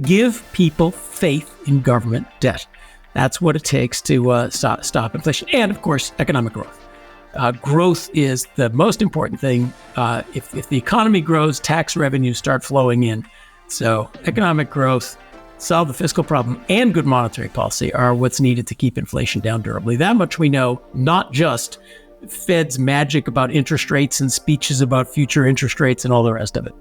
give people faith in government debt. That's what it takes to stop inflation. And, of course, economic growth. Growth is the most important thing. If the economy grows, tax revenues start flowing in. So economic growth, solve the fiscal problem, and good monetary policy are what's needed to keep inflation down durably. That much we know, not just Fed's magic about interest rates and speeches about future interest rates and all the rest of it.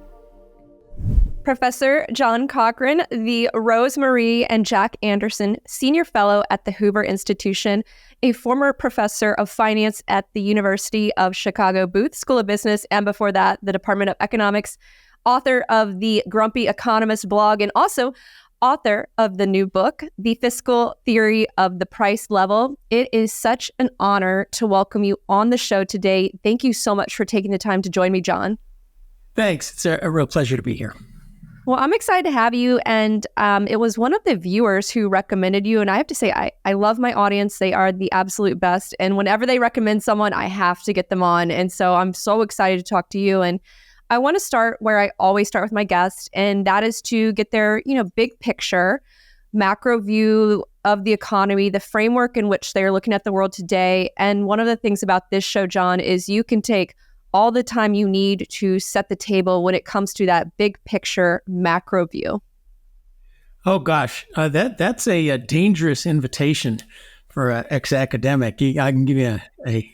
Professor John Cochrane, the Rose Marie and Jack Anderson Senior Fellow at the Hoover Institution, a former professor of finance at the University of Chicago Booth School of Business, and before that, the Department of Economics, author of the Grumpy Economist blog, and also author of the new book, The Fiscal Theory of the Price Level. It is such an honor to welcome you on the show today. Thank you so much for taking the time to join me, John. Thanks. It's a real pleasure to be here. Well, I'm excited to have you. And it was one of the viewers who recommended you. And I have to say, I love my audience. They are the absolute best. And whenever they recommend someone, I have to get them on. And so I'm so excited to talk to you. And I want to start where I always start with my guests, and that is to get their, big picture, macro view of the economy, the framework in which they're looking at the world today. And one of the things about this show, John, is you can take all the time you need to set the table when it comes to that big picture macro view. Oh, gosh, that's a dangerous invitation for an ex-academic. I can give you a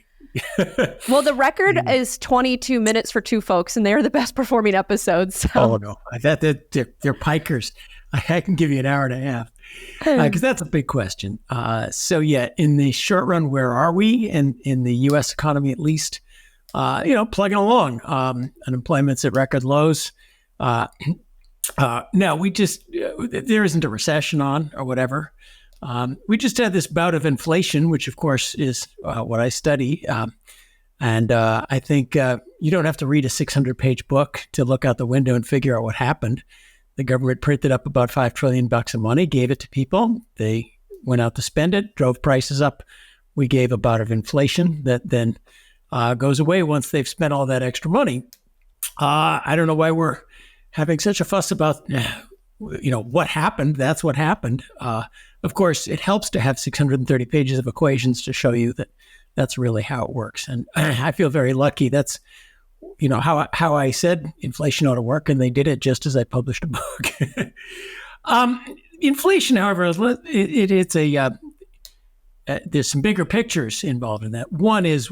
Well, the record is 22 minutes for two folks, and they're the best performing episodes. So. Oh, no. They're pikers. I can give you an hour and a half because that's a big question. So, yeah, in the short run, where are we in the U.S. economy, at least? Plugging along. Unemployment's at record lows. No, there isn't a recession on or whatever. We just had this bout of inflation, which, of course, is what I study. And I think you don't have to read a 600-page book to look out the window and figure out what happened. The government printed up about $5 trillion of money, gave it to people. They went out to spend it, drove prices up. We gave a bout of inflation that then goes away once they've spent all that extra money. I don't know why we're having such a fuss about what happened. That's what happened. Of course, it helps to have 630 pages of equations to show you that that's really how it works. And I feel very lucky. That's, how I said inflation ought to work, and they did it just as I published a book. Inflation, however, there's some bigger pictures involved in that. One is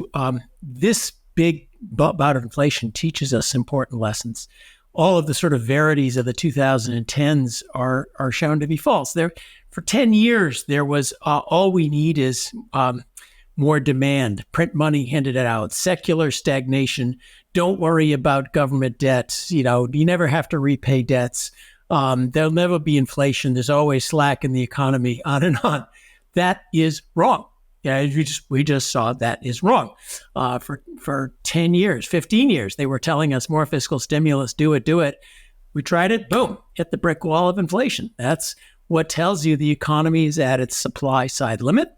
this big bout of inflation teaches us important lessons. All of the sort of verities of the 2010s are shown to be false. For 10 years, there was all we need is more demand, print money, handed it out, secular stagnation, don't worry about government debts, you never have to repay debts, there'll never be inflation, there's always slack in the economy, on and on. That is wrong. Yeah, we just saw that is wrong. For 10 years, 15 years, they were telling us more fiscal stimulus, do it. We tried it, boom, hit the brick wall of inflation. That's what tells you the economy is at its supply side limit.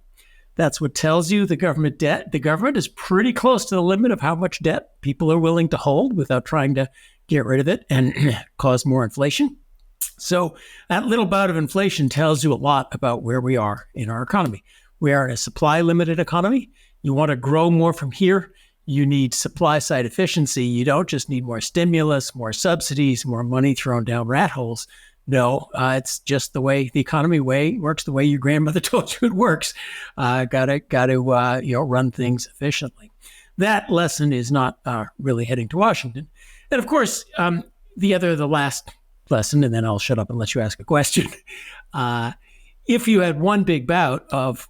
That's what tells you the government is pretty close to the limit of how much debt people are willing to hold without trying to get rid of it and cause more inflation. So that little bout of inflation tells you a lot about where we are in our economy. We are in a supply-limited economy. You want to grow more from here, you need supply-side efficiency. You don't just need more stimulus, more subsidies, more money thrown down rat holes. No, it's just the way the economy works, the way your grandmother told you it works. Got to run things efficiently. That lesson is not really heading to Washington. And of course, the last lesson, and then I'll shut up and let you ask a question. If you had one big bout of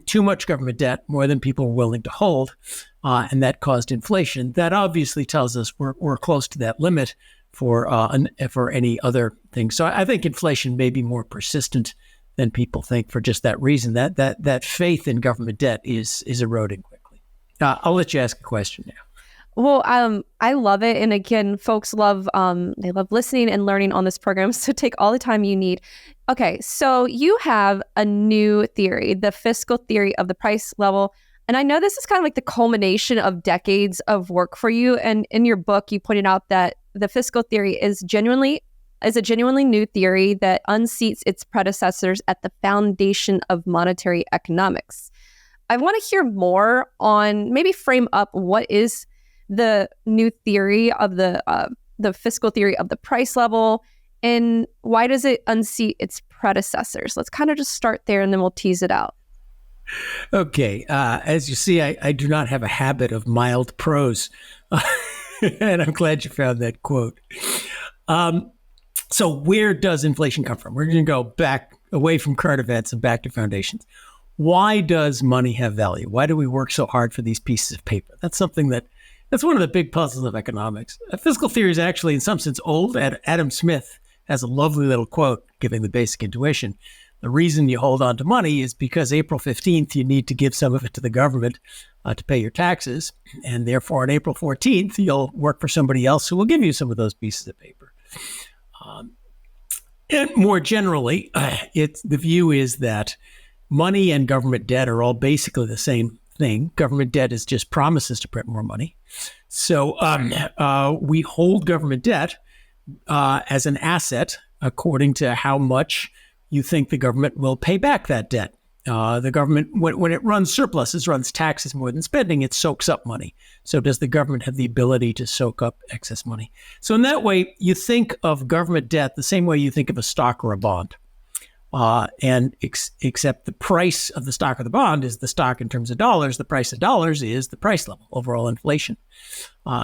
too much government debt, more than people were willing to hold, and that caused inflation, that obviously tells us we're close to that limit for any other thing. So I think inflation may be more persistent than people think for just that reason. That faith in government debt is eroding quickly. I'll let you ask a question now. Well, I love it. And again, folks love listening and learning on this program. So take all the time you need. Okay, so you have a new theory, the fiscal theory of the price level. And I know this is kind of like the culmination of decades of work for you. And in your book, you pointed out that the fiscal theory is genuinely is a genuinely new theory that unseats its predecessors at the foundation of monetary economics. I want to hear more on, maybe frame up what is the new theory of the fiscal theory of the price level, and why does it unseat its predecessors? Let's kind of just start there, and then we'll tease it out. Okay. As you see, I do not have a habit of mild prose, and I'm glad you found that quote. So where does inflation come from? We're going to go back away from current events and back to foundations. Why does money have value? Why do we work so hard for these pieces of paper? That's one of the big puzzles of economics. Fiscal theory is actually, in some sense, old. Adam Smith has a lovely little quote giving the basic intuition. The reason you hold on to money is because April 15th, you need to give some of it to the government to pay your taxes. And therefore, on April 14th, you'll work for somebody else who will give you some of those pieces of paper. And more generally, the view is that money and government debt are all basically the same thing. Government debt is just promises to print more money. So we hold government debt as an asset according to how much you think the government will pay back that debt. The government, when it runs surpluses, runs taxes more than spending, it soaks up money. So does the government have the ability to soak up excess money? So in that way, you think of government debt the same way you think of a stock or a bond. Except the price of the stock or the bond is the stock in terms of dollars. The price of dollars is the price level, overall inflation.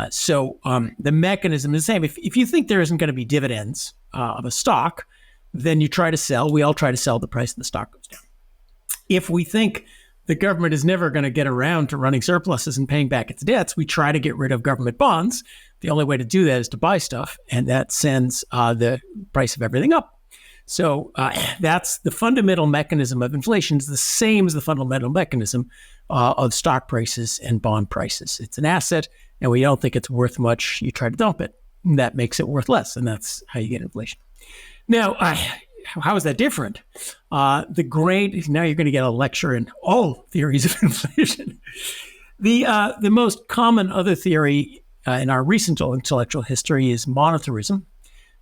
So the mechanism is the same. If you think there isn't going to be dividends of a stock, then you try to sell. We all try to sell. The price of the stock goes down. If we think the government is never going to get around to running surpluses and paying back its debts, we try to get rid of government bonds. The only way to do that is to buy stuff, and that sends the price of everything up. So that's the fundamental mechanism of inflation. Is the same as the fundamental mechanism of stock prices and bond prices. It's an asset, and we don't think it's worth much. You try to dump it. And that makes it worth less, and that's how you get inflation. Now, how is that different? Now you're going to get a lecture in all theories of inflation. The most common other theory in our recent intellectual history is monetarism,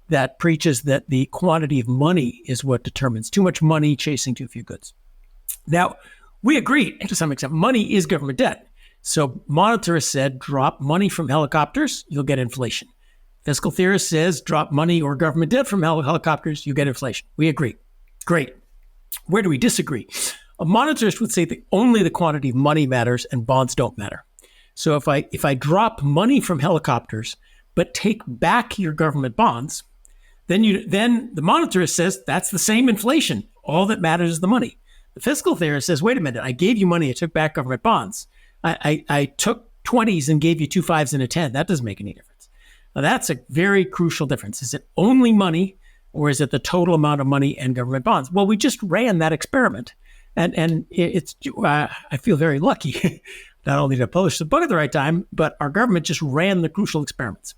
that preaches that the quantity of money is what determines too much money chasing too few goods. Now, we agree to some extent, money is government debt. So monetarists said, drop money from helicopters, you'll get inflation. Fiscal theorist says, drop money or government debt from helicopters, you get inflation. We agree. Great. Where do we disagree? A monetarist would say that only the quantity of money matters and bonds don't matter. So if I drop money from helicopters, but take back your government bonds, then the monetarist says that's the same inflation. All that matters is the money. The fiscal theorist says, wait a minute, I gave you money, I took back government bonds. I took 20s and gave you 2 5s and a 10. That doesn't make any difference. Now, that's a very crucial difference. Is it only money, or is it the total amount of money and government bonds? Well, we just ran that experiment, and it's I feel very lucky not only to publish the book at the right time, but our government just ran the crucial experiments.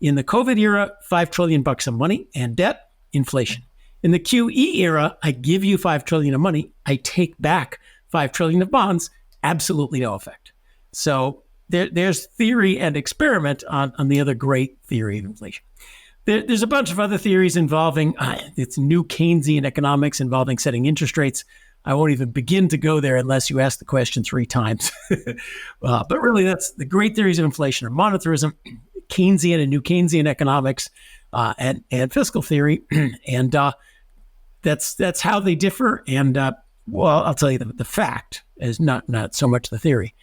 In the COVID era, $5 trillion of money and debt, inflation. In the QE era, I give you $5 trillion of money, I take back $5 trillion of bonds, absolutely no effect. So there's theory and experiment on the other great theory of inflation. There's a bunch of other theories involving, it's new Keynesian economics involving setting interest rates. I won't even begin to go there unless you ask the question 3 times. But really, that's the great theories of inflation are monetarism, Keynesian and new Keynesian economics, and fiscal theory. And that's how they differ. And well, I'll tell you the fact is not so much the theory.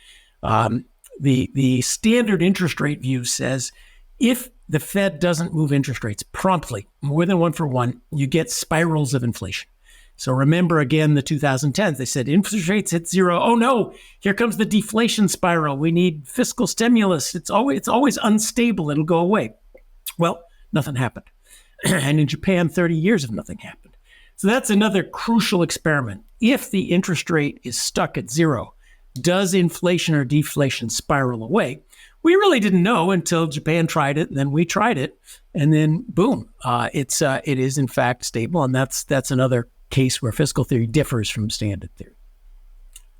The standard interest rate view says if the Fed doesn't move interest rates promptly, more than 1 for 1, you get spirals of inflation. So remember again, the 2010s, they said interest rates hit 0. Oh no, here comes the deflation spiral. We need fiscal stimulus. It's always unstable. It'll go away. Well, nothing happened. And in Japan, 30 years of nothing happened. So that's another crucial experiment. If the interest rate is stuck at 0, does inflation or deflation spiral away? We really didn't know until Japan tried it, and then we tried it, and then boom, it is in fact stable, and that's another case where fiscal theory differs from standard theory.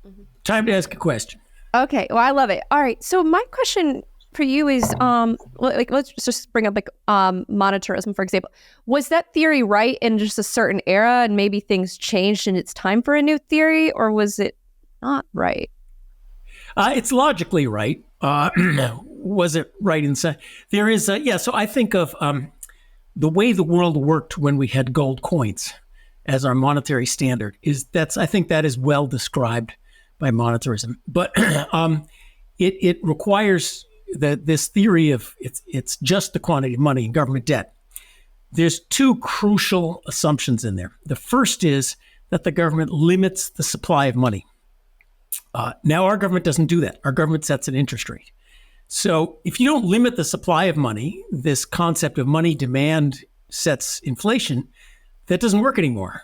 Mm-hmm. Time to ask a question. Okay, well, I love it. All right, so my question for you is like let's just bring up like monetarism, for example. Was that theory right in just a certain era and maybe things changed and it's time for a new theory, or was it not right? It's logically right. Was it right inside? There is, so I think of the way the world worked when we had gold coins as our monetary standard. I think that is well described by monetarism. But it requires this theory of it's just the quantity of money in government debt. There's two crucial assumptions in there. The first is that the government limits the supply of money. Now, our government doesn't do that. Our government sets an interest rate. So if you don't limit the supply of money, this concept of money demand sets inflation, that doesn't work anymore.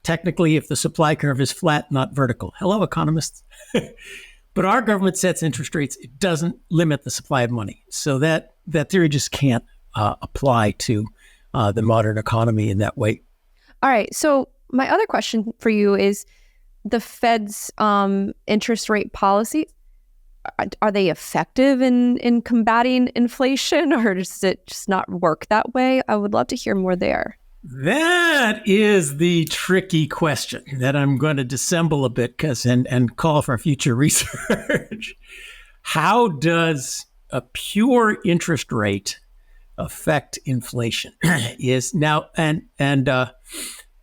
Technically, if the supply curve is flat, not vertical. Hello, economists. But our government sets interest rates. It doesn't limit the supply of money. So that theory just can't apply to the modern economy in that way. All right. So my other question for you is the Fed's interest rate policy. Are they effective in combating inflation, or does it just not work that way? I would love to hear more there. That is the tricky question that I'm going to dissemble a bit and call for future research. How does a pure interest rate affect inflation? Is now and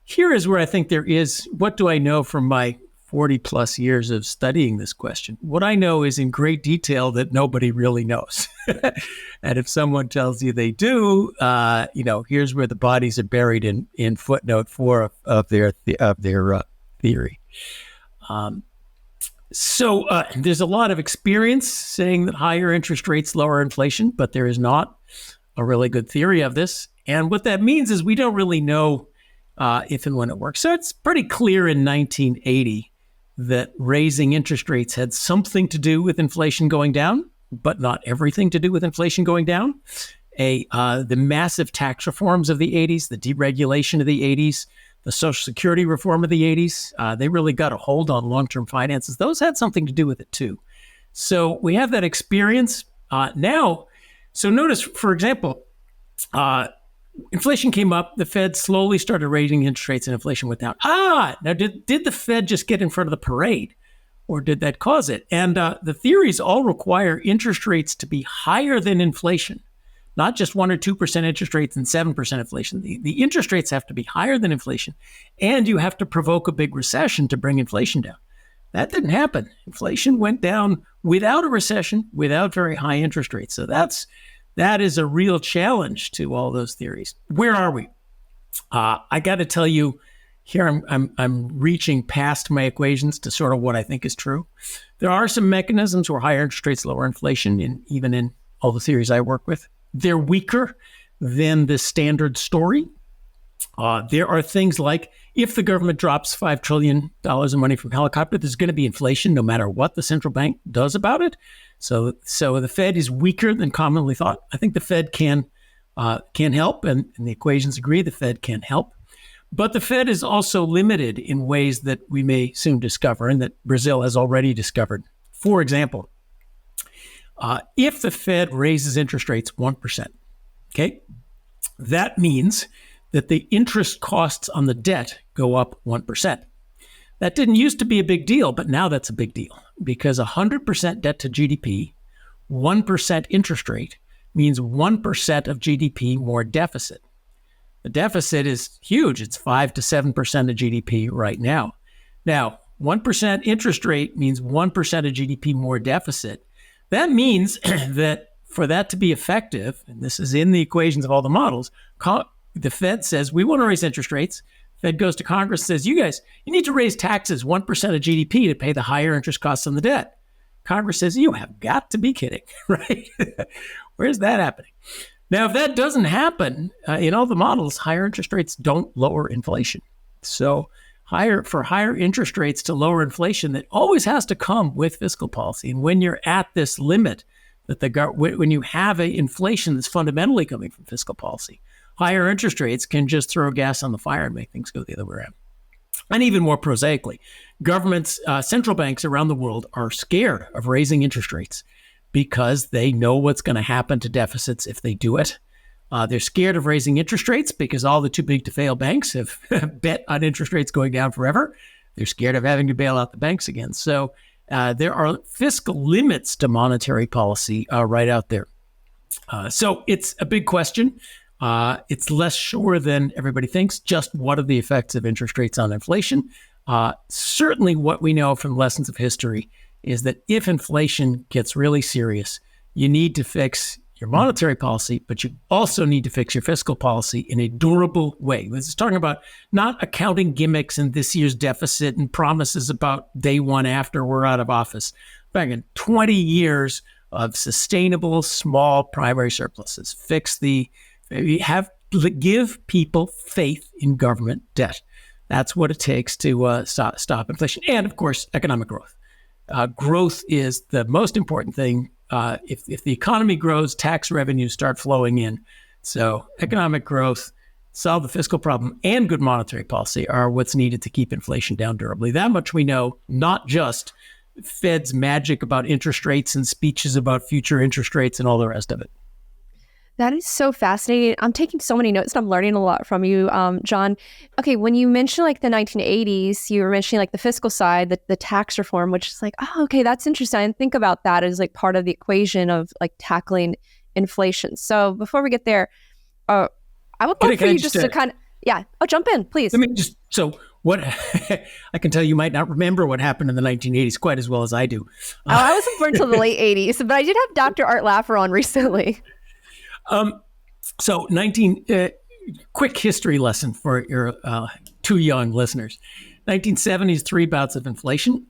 here is where I think there is. What do I know from my 40 plus years of studying this question? What I know is in great detail that nobody really knows. And if someone tells you they do, here's where the bodies are buried in footnote 4 of their theory. So there's a lot of experience saying that higher interest rates lower inflation, but there is not a really good theory of this. And what that means is we don't really know if and when it works. So it's pretty clear in 1980 that raising interest rates had something to do with inflation going down, but not everything to do with inflation going down. The massive tax reforms of the 80s, the deregulation of the 80s, the Social Security reform of the 80s, they really got a hold on long-term finances. Those had something to do with it too. So we have that experience now. So notice, for example, inflation came up, the Fed slowly started raising interest rates and inflation went down. Now did the Fed just get in front of the parade, or did that cause it? And the theories all require interest rates to be higher than inflation, not just 1 or 2% interest rates and 7% inflation. The interest rates have to be higher than inflation, and you have to provoke a big recession to bring inflation down. That didn't happen. Inflation went down without a recession, without very high interest rates. So that is a real challenge to all those theories. Where are we? I got to tell you, here I'm reaching past my equations to sort of what I think is true. There are some mechanisms where higher interest rates lower inflation, even in all the theories I work with. They're weaker than the standard story. There are things like if the government drops $5 trillion of money from helicopter, there's going to be inflation no matter what the central bank does about it. So the Fed is weaker than commonly thought. I think the Fed can help, and the equations agree the Fed can help. But the Fed is also limited in ways that we may soon discover and that Brazil has already discovered. For example, if the Fed raises interest rates 1%, okay, that means that the interest costs on the debt go up 1%. That didn't used to be a big deal, but now that's a big deal because 100% debt to GDP, 1% interest rate means 1% of GDP more deficit. The deficit is huge. It's 5 to 7% of GDP right now. Now, 1% interest rate means 1% of GDP more deficit. That means that for that to be effective, and this is in the equations of all the models, the Fed says, we want to raise interest rates. Fed goes to Congress, says, you guys, you need to raise taxes 1% of GDP to pay the higher interest costs on the debt. Congress says, you have got to be kidding, right? Where's that happening? Now, if that doesn't happen, in all the models, higher interest rates don't lower inflation. So higher interest rates to lower inflation, that always has to come with fiscal policy. And when you're at this limit, when you have an inflation that's fundamentally coming from fiscal policy, higher interest rates can just throw gas on the fire and make things go the other way around. And even more prosaically, governments, central banks around the world are scared of raising interest rates because they know what's going to happen to deficits if they do it. They're scared of raising interest rates because all the too big to fail banks have bet on interest rates going down forever. They're scared of having to bail out the banks again. So there are fiscal limits to monetary policy right out there. So it's a big question. It's less sure than everybody thinks. Just what are the effects of interest rates on inflation? Certainly what we know from lessons of history is that if inflation gets really serious, you need to fix your monetary policy, but you also need to fix your fiscal policy in a durable way. This is talking about not accounting gimmicks and this year's deficit and promises about day one after we're out of office. Back in 20 years of sustainable small primary surpluses. Give people faith in government debt. That's what it takes to stop inflation. And of course, economic growth. Growth is the most important thing. If the economy grows, tax revenues start flowing in. So economic growth, solve the fiscal problem, and good monetary policy are what's needed to keep inflation down durably. That much we know, not just Fed's magic about interest rates and speeches about future interest rates and all the rest of it. That is so fascinating. I'm taking so many notes and I'm learning a lot from you, John. Okay, when you mentioned like the 1980s, you were mentioning like the fiscal side, the tax reform, which is like, oh, okay, that's interesting. I didn't think about that as like part of the equation of like tackling inflation. So before we get there, I would love for you just to kind of, jump in, please. What I can tell you might not remember what happened in the 1980s quite as well as I do. I wasn't born until the late 80s, but I did have Dr. Art Laffer on recently. Quick history lesson for your too young listeners. 1970s, 3 bouts of inflation.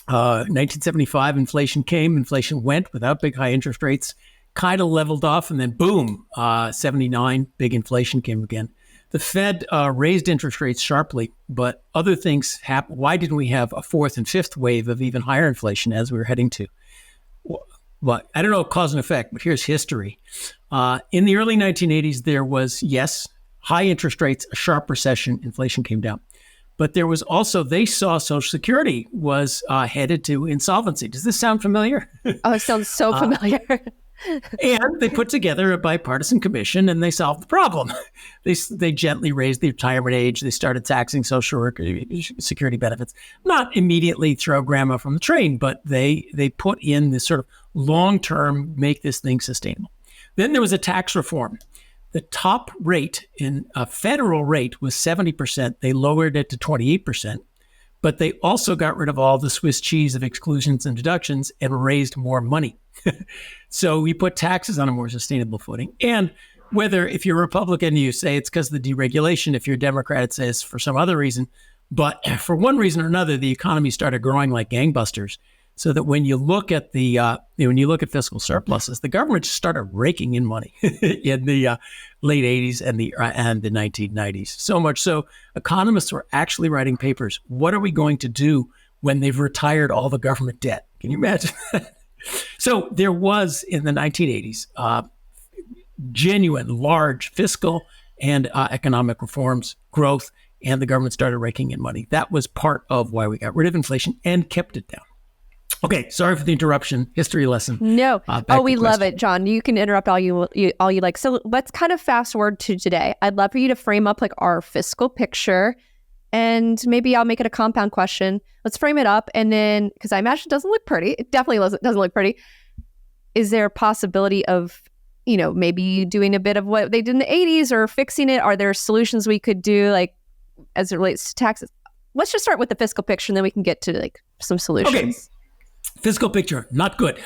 1975, inflation came, inflation went without big high interest rates, kind of leveled off, and then boom, 79, big inflation came again. The Fed raised interest rates sharply, but other things happened. Why didn't we have a fourth and fifth wave of even higher inflation as we were heading to? Well, I don't know cause and effect, but here's history. In the early 1980s, there was, yes, high interest rates, a sharp recession, inflation came down. But there was also, they saw Social Security was headed to insolvency. Does this sound familiar? Oh, it sounds so familiar. And they put together a bipartisan commission and they solved the problem. They gently raised the retirement age. They started taxing Social Security benefits. Not immediately throw grandma from the train, but they put in this sort of long-term, make this thing sustainable. Then there was a tax reform. The top rate in a federal rate was 70%. They lowered it to 28%. But they also got rid of all the Swiss cheese of exclusions and deductions and raised more money. So we put taxes on a more sustainable footing. And whether if you're a Republican, you say it's because of the deregulation. If you're a Democrat, it says for some other reason. But for one reason or another, the economy started growing like gangbusters. So that when you look at fiscal surpluses, the government just started raking in money in the late 80s and the 1990s. So much so, economists were actually writing papers. What are we going to do when they've retired all the government debt? Can you imagine that? So there was in the 1980s genuine large fiscal and economic reforms, growth, and the government started raking in money. That was part of why we got rid of inflation and kept it down. Okay, sorry for the interruption. History lesson. No. We love it, John. You can interrupt all you like. So let's kind of fast forward to today. I'd love for you to frame up like our fiscal picture, and maybe I'll make it a compound question. Let's frame it up, and then because I imagine it doesn't look pretty. It definitely doesn't look pretty. Is there a possibility of maybe doing a bit of what they did in the 80s or fixing it? Are there solutions we could do like as it relates to taxes? Let's just start with the fiscal picture, and then we can get to like some solutions. Okay. Fiscal picture, not good.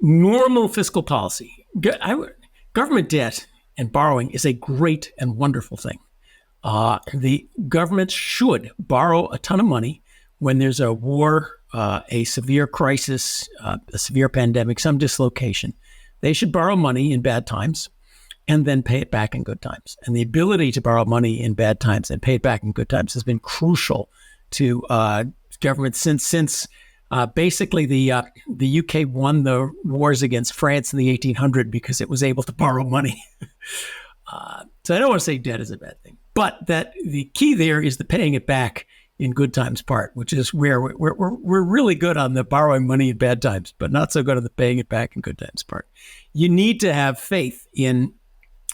Normal fiscal policy. Government debt and borrowing is a great and wonderful thing. The government should borrow a ton of money when there's a war, a severe crisis, a severe pandemic, some dislocation. They should borrow money in bad times and then pay it back in good times. And the ability to borrow money in bad times and pay it back in good times has been crucial to government since basically the UK won the wars against France in the 1800s because it was able to borrow money. So I don't want to say debt is a bad thing, but that the key there is the paying it back in good times part, which is where we're really good on the borrowing money in bad times, but not so good on the paying it back in good times part. You need to have faith in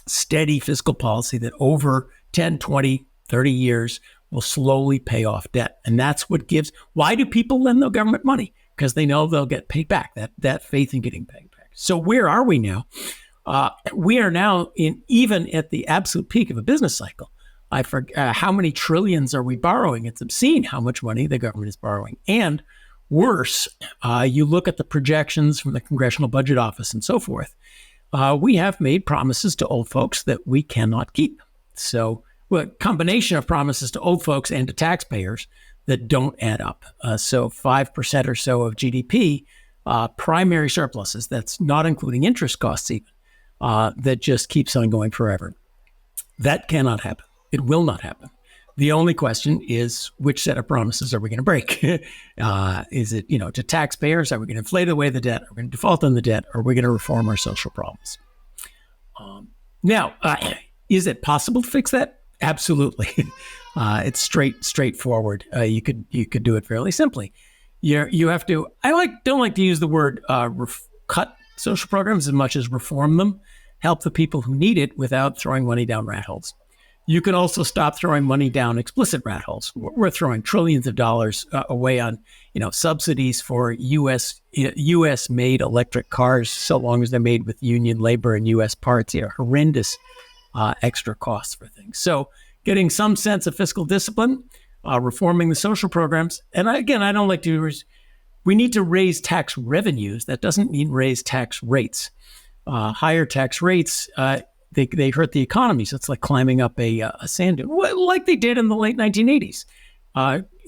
steady fiscal policy that over 10, 20, 30 years will slowly pay off debt. And that's what gives, why do people lend the government money? Because they know they'll get paid back, that faith in getting paid back. So where are we now? We are now even at the absolute peak of a business cycle. I forget how many trillions are we borrowing? It's obscene how much money the government is borrowing. And worse, you look at the projections from the Congressional Budget Office and so forth. We have made promises to old folks that we cannot keep. So a combination of promises to old folks and to taxpayers that don't add up. So 5% or so of GDP, primary surpluses, that's not including interest costs even, that just keeps on going forever. That cannot happen. It will not happen. The only question is, which set of promises are we going to break? Is it, to taxpayers? Are we going to inflate away the debt? Are we going to default on the debt? Or are we going to reform our social problems? Now, is it possible to fix that? Absolutely. It's straightforward. You could do it fairly simply. You have to. Don't like to use the word cut social programs as much as reform them. Help the people who need it without throwing money down rat holes. You can also stop throwing money down explicit rat holes. We're throwing trillions of dollars away on, subsidies for U.S. made electric cars, so long as they're made with union labor and U.S. parts. Horrendous extra costs for things. So getting some sense of fiscal discipline, reforming the social programs. And again, I don't like to, we need to raise tax revenues. That doesn't mean raise tax rates. Higher tax rates, they hurt the economy. So it's like climbing up a sand dune, like they did in the late 1980s.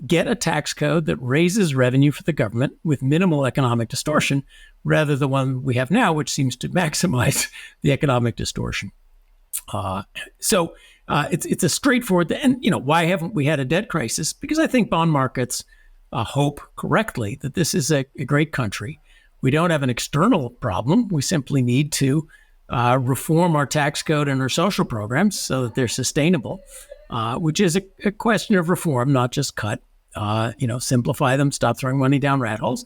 Get a tax code that raises revenue for the government with minimal economic distortion, rather than the one we have now, which seems to maximize the economic distortion. So it's a straightforward, and why haven't we had a debt crisis? Because I think bond markets hope correctly that this is a great country. We don't have an external problem. We simply need to reform our tax code and our social programs so that they're sustainable, which is a question of reform, not just cut. Simplify them, stop throwing money down rat holes.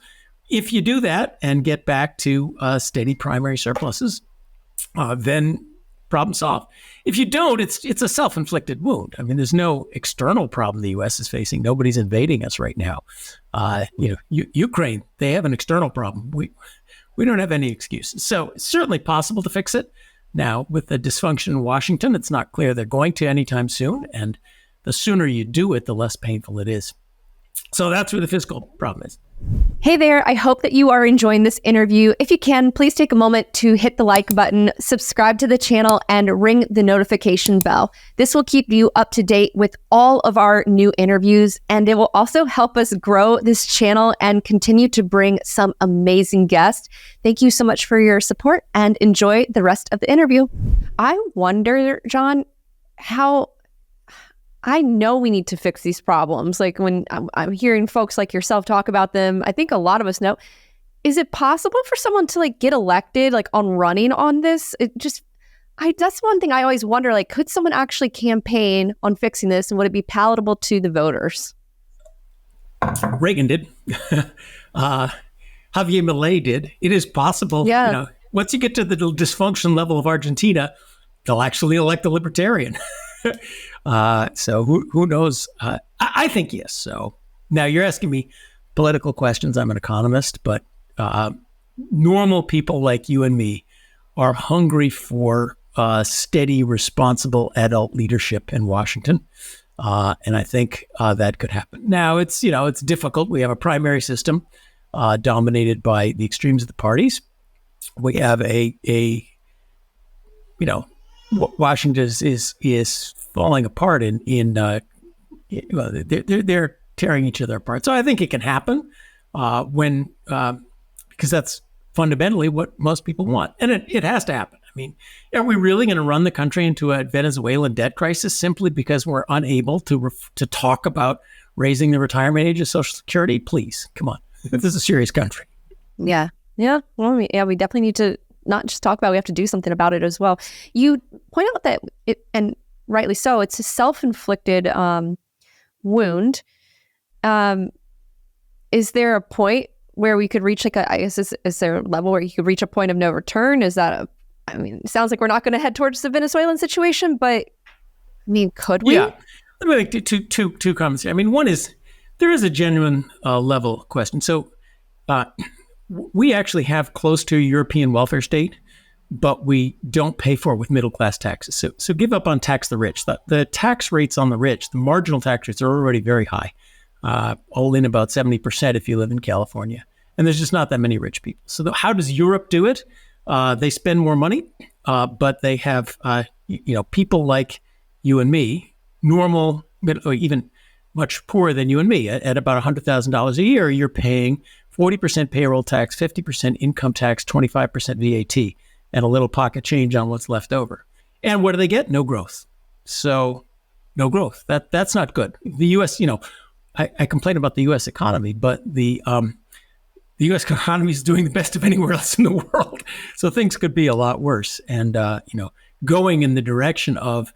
If you do that and get back to steady primary surpluses, then problem solved. If you don't, it's a self-inflicted wound. I mean, there's no external problem the U.S. is facing. Nobody's invading us right now. Ukraine, they have an external problem. We don't have any excuses. So it's certainly possible to fix it. Now, with the dysfunction in Washington, it's not clear they're going to anytime soon. And the sooner you do it, the less painful it is. So that's where the fiscal problem is. Hey there, I hope that you are enjoying this interview. If you can, please take a moment to hit the like button, subscribe to the channel, and ring the notification bell. This will keep you up to date with all of our new interviews, and it will also help us grow this channel and continue to bring some amazing guests. Thank you so much for your support, and enjoy the rest of the interview. I wonder, John, how... I know we need to fix these problems. Like when I'm hearing folks like yourself talk about them, I think a lot of us know. Is it possible for someone to get elected on running on this? That's one thing I always wonder. Could someone actually campaign on fixing this, and would it be palatable to the voters? Reagan did. Javier Milei did. It is possible. Yeah. Once you get to the dysfunction level of Argentina, they'll actually elect a libertarian. So who knows? I think yes. So now you're asking me political questions. I'm an economist, but normal people like you and me are hungry for steady, responsible adult leadership in Washington. And I think that could happen. Now it's difficult. We have a primary system dominated by the extremes of the parties. We have Washington is falling apart they're tearing each other apart. So I think it can happen because that's fundamentally what most people want. And it has to happen. I mean, are we really going to run the country into a Venezuelan debt crisis simply because we're unable to talk about raising the retirement age of Social Security? Please, come on. This is a serious country. Yeah. Yeah. Well, we definitely need to not just talk about it, we have to do something about it as well. You point out that and rightly so, it's a self-inflicted wound. Is there a point where we could reach is there a level where you could reach a point of no return? Is that it sounds like we're not going to head towards the Venezuelan situation, but could we? Yeah. Let me make two comments here. One is there is a genuine level question. So we actually have close to a European welfare state, but we don't pay for it with middle class taxes. So give up on tax the rich. The tax rates on the rich, the marginal tax rates are already very high, all in about 70% if you live in California. And there's just not that many rich people. So how does Europe do it? They spend more money, but they have people like you and me, normal, or even much poorer than you and me, at about $100,000 a year, you're paying 40% payroll tax, 50% income tax, 25% VAT, and a little pocket change on what's left over. And what do they get? No growth. So no growth. That's not good. The U.S., I complain about the U.S. economy, but the U.S. economy is doing the best of anywhere else in the world. So things could be a lot worse. And, going in the direction of,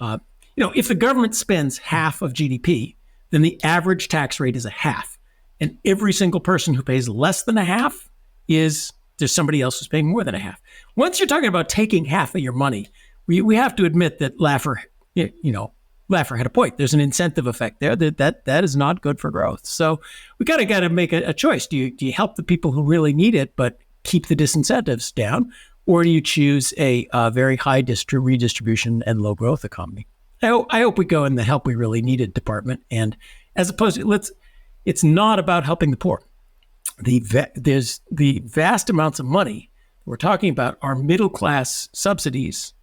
if the government spends half of GDP, then the average tax rate is a half. And every single person who pays less than a half there's somebody else who's paying more than a half. Once you're talking about taking half of your money, we have to admit that Laffer had a point. There's an incentive effect there that is not good for growth. So we got to make a choice. Do you help the people who really need it, but keep the disincentives down? Or do you choose a very high redistribution and low growth economy? I hope we go in the help we really needed department. And as opposed to, it's not about helping the poor. There's the vast amounts of money we're talking about are middle class subsidies.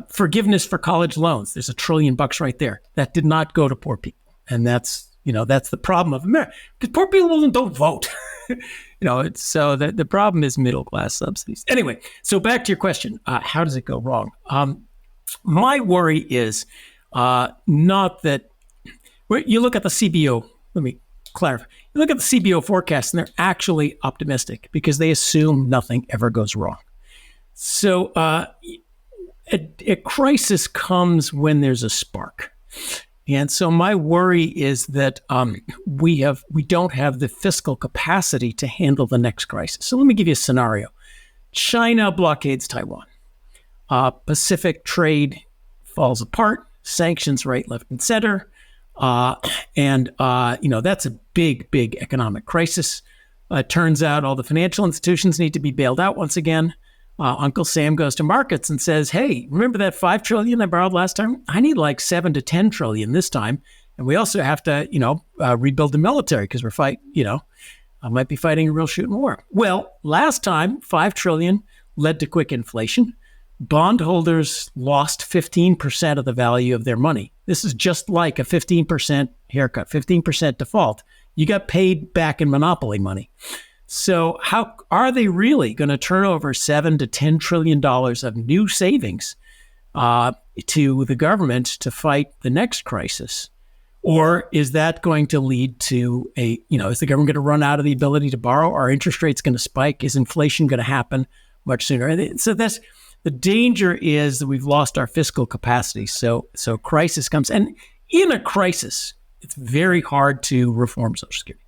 Forgiveness for college loans. There's $1 trillion right there. That did not go to poor people. And that's the problem of America, because poor people don't vote. So the problem is middle class subsidies. Anyway, so back to your question, how does it go wrong? My worry is not that you look at the CBO. Let me clarify. You look at the CBO forecast, and they're actually optimistic because they assume nothing ever goes wrong. So a crisis comes when there's a spark. And so my worry is that we don't have the fiscal capacity to handle the next crisis. So let me give you a scenario. China blockades Taiwan. Pacific trade falls apart. Sanctions right, left, and center. That's a big, big economic crisis. It turns out all the financial institutions need to be bailed out once again. Uncle Sam goes to markets and says, hey, remember that $5 trillion I borrowed last time? I need like $7 to $10 trillion this time. And we also have to, rebuild the military because I might be fighting a real shooting war. Well, last time, $5 trillion led to quick inflation. Bondholders lost 15% of the value of their money. This is just like a 15% haircut, 15% default. You got paid back in monopoly money. So how are they really going to turn over $7 to $10 trillion of new savings to the government to fight the next crisis? Or is that going to lead to is the government going to run out of the ability to borrow? Are interest rates going to spike? Is inflation going to happen much sooner? So the danger is that we've lost our fiscal capacity. So crisis comes. And in a crisis, it's very hard to reform Social Security.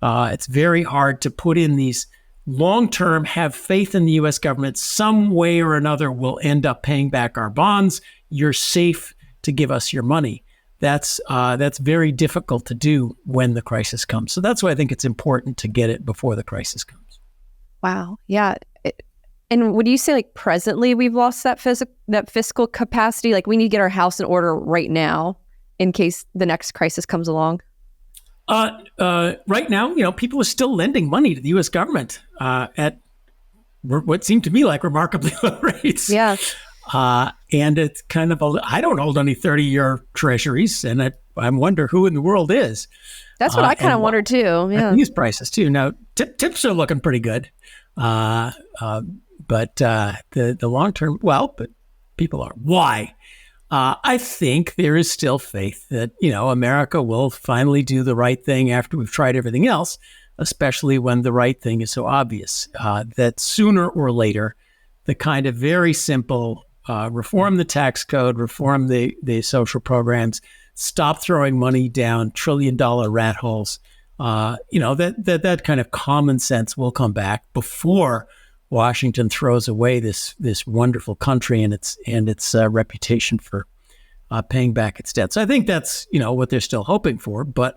It's very hard to put in these long-term, have faith in the U.S. government. Some way or another we'll end up paying back our bonds. You're safe to give us your money. That's very difficult to do when the crisis comes. So that's why I think it's important to get it before the crisis comes. Wow. Yeah. And would you say presently we've lost that fiscal capacity? We need to get our house in order right now in case the next crisis comes along? Right now, people are still lending money to the U.S. government at what seemed to me like remarkably low rates. Yeah. And it's kind of I don't hold any 30-year treasuries, and I wonder who in the world is. That's what I kind of wonder too. Yeah. These prices too. Now tips are looking pretty good, but the long term. Well, but people are. Why? I think there is still faith that, America will finally do the right thing after we've tried everything else, especially when the right thing is so obvious, that sooner or later, the kind of very simple reform the tax code, reform the social programs, stop throwing money down trillion-dollar rat holes. That kind of common sense will come back before Washington throws away this wonderful country and its reputation for paying back its debt. So I think that's what they're still hoping for. But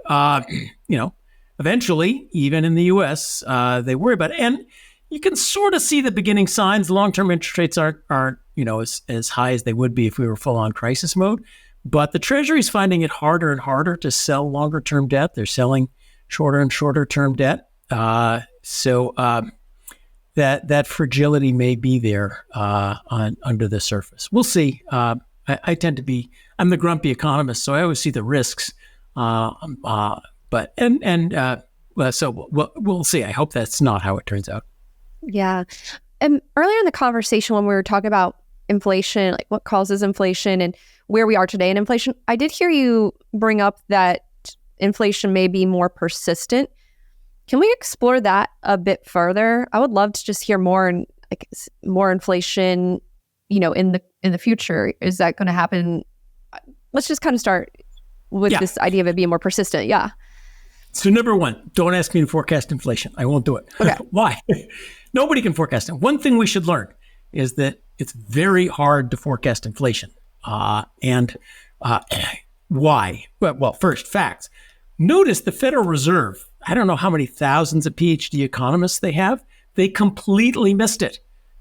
eventually, even in the U.S., they worry about it, and you can sort of see the beginning signs. Long-term interest rates aren't as high as they would be if we were full-on crisis mode. But the Treasury is finding it harder and harder to sell longer-term debt. They're selling shorter and shorter-term debt. So that fragility may be there under the surface. We'll see. I tend to be. I'm the grumpy economist, so I always see the risks. So we'll see. I hope that's not how it turns out. Yeah. And earlier in the conversation, when we were talking about inflation, like what causes inflation and where we are today in inflation, I did hear you bring up that inflation may be more persistent. Can we explore that a bit further? I would love to just hear more and more inflation, in the future. Is that going to happen? Let's just kind of start with this idea of it being more persistent. Yeah. So number one, don't ask me to forecast inflation. I won't do it. Okay. Why? Nobody can forecast it. One thing we should learn is that it's very hard to forecast inflation. And why? Well, first, facts. Notice the Federal Reserve, I don't know how many thousands of PhD economists they have. They completely missed it.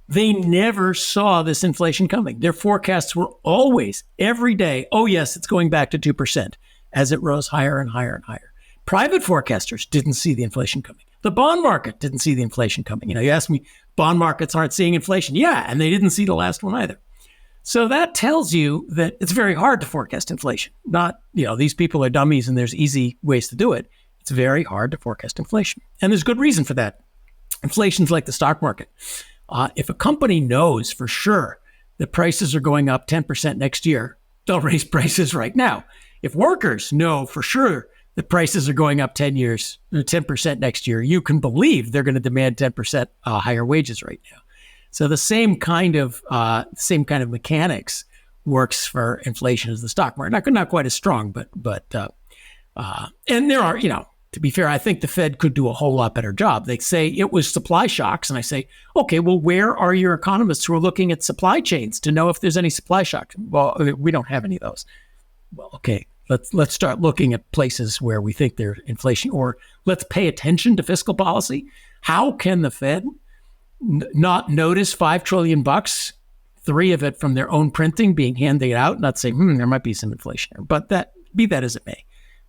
They never saw this inflation coming. Their forecasts were always, every day, oh yes, it's going back to 2% as it rose higher and higher and higher. Private forecasters didn't see the inflation coming. The bond market didn't see the inflation coming. You ask me, bond markets aren't seeing inflation. Yeah, and they didn't see the last one either. So that tells you that it's very hard to forecast inflation. Not, these people are dummies and there's easy ways to do it. It's very hard to forecast inflation. And there's good reason for that. Inflation's like the stock market. If a company knows for sure that prices are going up 10% next year, they'll raise prices right now. If workers know for sure the prices are going up 10% next year, you can believe they're going to demand 10% higher wages right now. So the same kind of mechanics works for inflation as the stock market. Not quite as strong, but and there are, to be fair, I think the Fed could do a whole lot better job. They say it was supply shocks, and I say, okay, well, where are your economists who are looking at supply chains to know if there's any supply shocks? Well, we don't have any of those. Well, okay. Let's start looking at places where we think there's inflation, or let's pay attention to fiscal policy. How can the Fed not notice $5 trillion, 3 of it from their own printing being handed out, not say, there might be some inflation here. But be that as it may,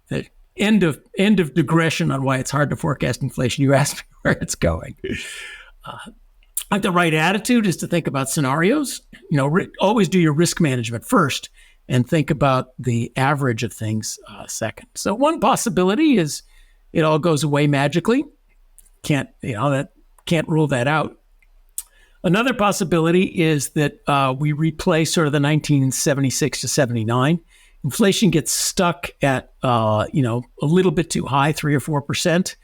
the end of digression on why it's hard to forecast inflation. You asked me where it's going. The right attitude is to think about scenarios. Always do your risk management first, and think about the average of things second. So one possibility is it all goes away magically. Can't rule that out. Another possibility is that we replay sort of the 1976 to 79. Inflation gets stuck at a little bit too high, 3 or 4%,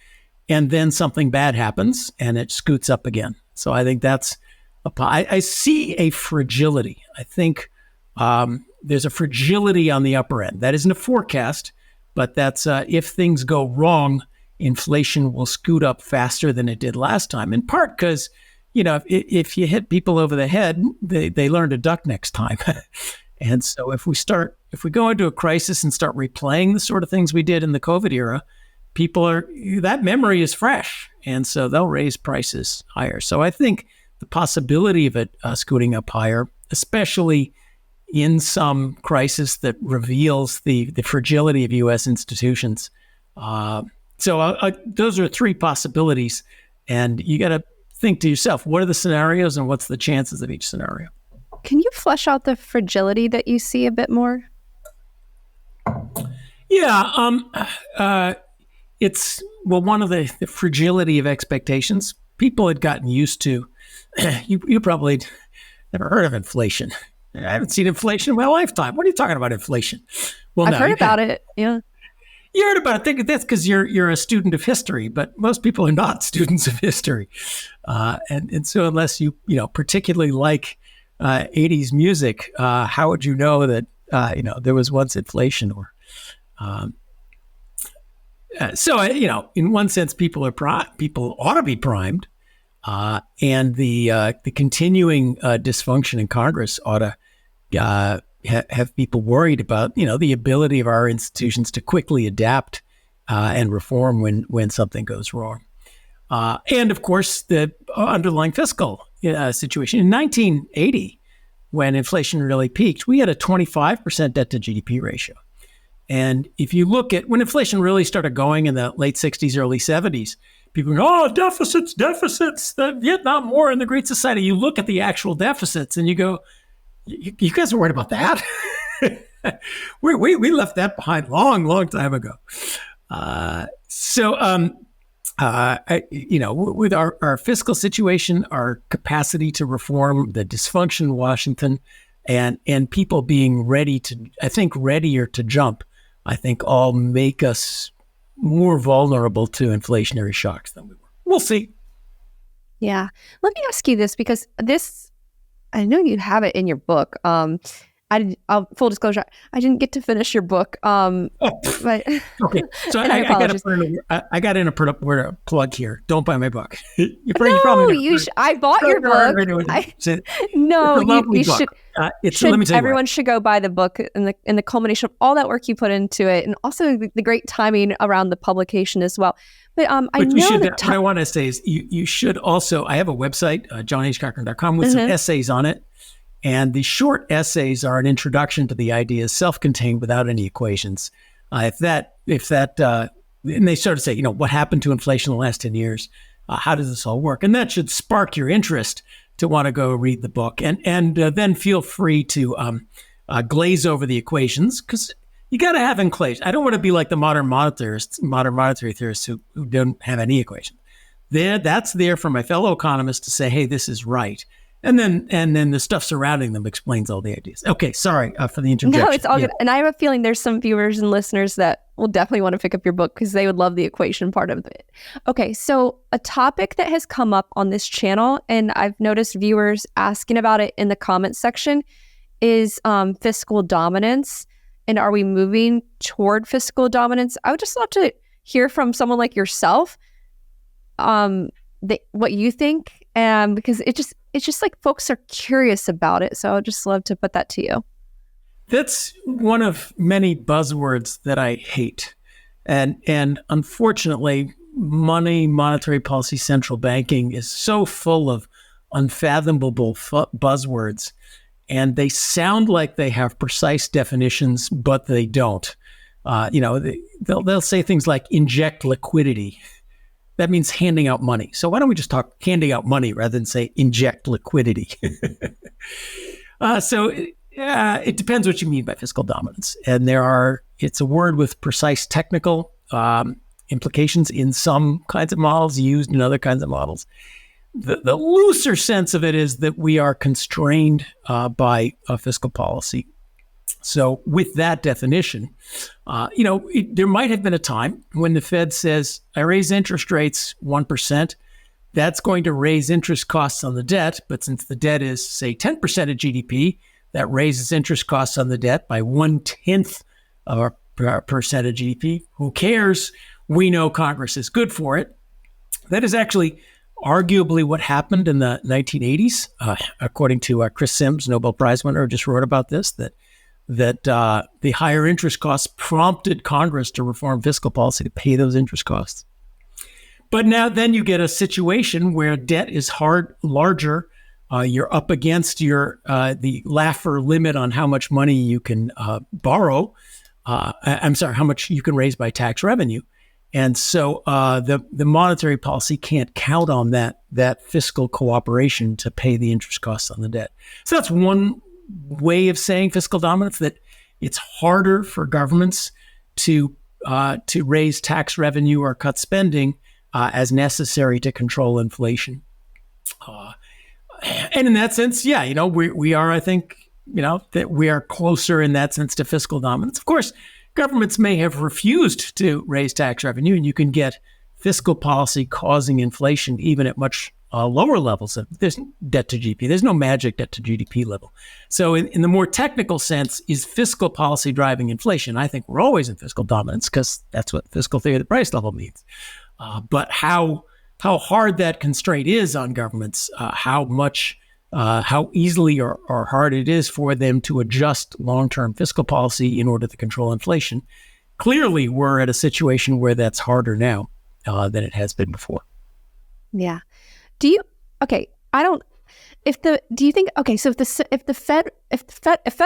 and then something bad happens and it scoots up again. So I think that's I see a fragility. I think there's a fragility on the upper end. That isn't a forecast, but that's if things go wrong, inflation will scoot up faster than it did last time. In part because, if you hit people over the head, they learn to duck next time. And so if we go into a crisis and start replaying the sort of things we did in the COVID era, that memory is fresh. And so they'll raise prices higher. So I think the possibility of it scooting up higher, especially in some crisis that reveals the fragility of U.S. institutions. Those are 3 possibilities. And you got to think to yourself, what are the scenarios and what's the chances of each scenario? Can you flesh out the fragility that you see a bit more? Yeah. It's, one of the fragility of expectations. People had gotten used to, you probably never heard of inflation. I haven't seen inflation in my lifetime. What are you talking about, inflation? Well, I've heard about it. Yeah. You heard about it. I think that's because you're a student of history, but most people are not students of history. And so unless you particularly like 80s music, how would you know that there was once inflation, or So, in one sense, people ought to be primed, and the continuing dysfunction in Congress ought to have people worried about, the ability of our institutions to quickly adapt and reform when something goes wrong. And of course, the underlying fiscal situation. In 1980, when inflation really peaked, we had a 25% debt to GDP ratio. And if you look at when inflation really started going in the late 60s, early 70s, people go, oh, deficits, the Vietnam War and the Great Society. You look at the actual deficits and you go, you guys are worried about that? we left that behind long time ago. With our fiscal situation, our capacity to reform, the dysfunction in Washington, and people being readier to jump, I think all make us more vulnerable to inflationary shocks than we were. We'll see. Yeah. Let me ask you this, because I know you have it in your book. Full disclosure, I didn't get to finish your book. But okay, so I got in a plug here. Don't buy my book. I bought your book. You should. Everyone should go buy the book, and the culmination of all that work you put into it, and also the great timing around the publication as well. But what I want to say is you should also. I have a website, johnhcochrane.com, with some essays on it. And the short essays are an introduction to the ideas, self-contained, without any equations. And they sort of say, what happened to inflation in the last 10 years? How does this all work? And that should spark your interest to want to go read the book. And then feel free to glaze over the equations, because you got to have equations. I don't want to be like the modern monetary theorists who don't have any equations. That's there for my fellow economists to say, hey, this is right. And then the stuff surrounding them explains all the ideas. Okay, sorry for the interjection. No, it's all good. And I have a feeling there's some viewers and listeners that will definitely want to pick up your book because they would love the equation part of it. Okay, so a topic that has come up on this channel, and I've noticed viewers asking about it in the comments section, is fiscal dominance. And are we moving toward fiscal dominance? I would just love to hear from someone like yourself what you think, because it's just like folks are curious about it. So I'd just love to put that to you. That's one of many buzzwords that I hate. And unfortunately, money, monetary policy, central banking is so full of unfathomable buzzwords. And they sound like they have precise definitions, but they don't. They'll say things like inject liquidity. That means handing out money. So why don't we just talk handing out money rather than say inject liquidity? It depends what you mean by fiscal dominance. And it's a word with precise technical implications in some kinds of models, used in other kinds of models. The looser sense of it is that we are constrained by a fiscal policy. So with that definition, there might have been a time when the Fed says, I raise interest rates 1%. That's going to raise interest costs on the debt. But since the debt is, say, 10% of GDP, that raises interest costs on the debt by 1/10 of a percent of GDP. Who cares? We know Congress is good for it. That is actually arguably what happened in the 1980s, according to Chris Sims, Nobel Prize winner, just wrote about this, that the higher interest costs prompted Congress to reform fiscal policy to pay those interest costs. But now then you get a situation where debt is larger. You're up against the Laffer limit on how much money you can borrow. How much you can raise by tax revenue. And so the monetary policy can't count on that fiscal cooperation to pay the interest costs on the debt. So that's one way of saying fiscal dominance, that it's harder for governments to raise tax revenue or cut spending as necessary to control inflation. And in that sense, we are, I think, that we are closer in that sense to fiscal dominance. Of course, governments may have refused to raise tax revenue, and you can get fiscal policy causing inflation even at much lower levels of there's debt to GDP. There's no magic debt to GDP level. So in the more technical sense, is fiscal policy driving inflation? I think we're always in fiscal dominance because that's what fiscal theory of the price level means. But how hard that constraint is on governments, how easily or hard it is for them to adjust long-term fiscal policy in order to control inflation. Clearly, we're at a situation where that's harder now than it has been before. Yeah. Do you Fed